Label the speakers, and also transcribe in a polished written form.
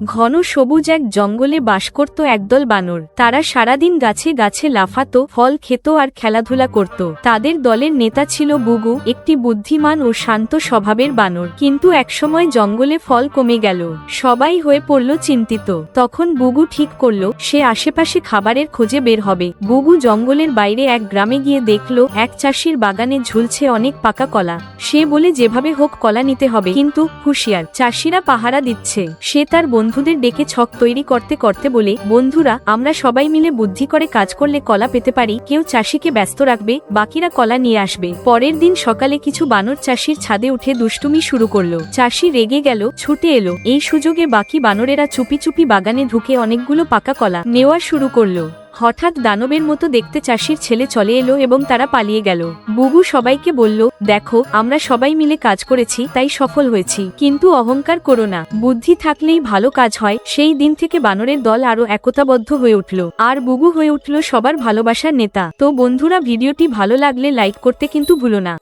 Speaker 1: ঘন সবুজ এক জঙ্গলে বাস করত একদল বানর। তারা সারাদিন গাছে গাছে লাফাতো, ফল খেত আর খেলাধুলা করত। তাদের দলের নেতা ছিল বুগু, একটি বুদ্ধিমান ও শান্ত স্বভাবের বানর। কিন্তু একসময় জঙ্গলে ফল কমে গেল। সবাই হয়ে পড়ল চিন্তিত। তখন বুগু ঠিক করল সে আশেপাশে খাবারের খোঁজে বের হবে। বুগু জঙ্গলের বাইরে এক গ্রামে গিয়ে দেখল এক চাষির বাগানে ঝুলছে অনেক পাকা কলা। সে বলে যেভাবে হোক কলা নিতে হবে, কিন্তু হুঁশিয়ার, চাষিরা পাহারা দিচ্ছে। সে তার বন্ধুদের ডেকে ছক তৈরি করতে করতে বলে, বন্ধুরা, আমরা সবাই মিলে বুদ্ধি করে কাজ করলে কলা পেতে পারি। কেউ চাষিকে ব্যস্ত রাখবে, বাকিরা কলা নিয়ে আসবে। পরের দিন সকালে কিছু বানর চাষির ছাদে উঠে দুষ্টুমি শুরু করলো। চাষি রেগে গেল, ছুটে এলো। এই সুযোগে বাকি বানরেরা চুপি চুপি বাগানে ঢুকে অনেকগুলো পাকা কলা নেওয়া শুরু করলো। হঠাৎ দানবের মতো দেখতে চাষির ছেলে চলে এলো এবং তারা পালিয়ে গেল। বুগু সবাইকে বলল, দেখো, আমরা সবাই মিলে কাজ করেছি, তাই সফল হয়েছি। কিন্তু অহংকার করো না, বুদ্ধি থাকলেই ভালো কাজ হয়। সেই দিন থেকে বানরের দল আরো একতাবদ্ধ হয়ে উঠল, আর বুগু হয়ে উঠল সবার ভালোবাসার নেতা। তো বন্ধুরা, ভিডিওটি ভালো লাগলে লাইক করতে কিন্তু ভুলো না।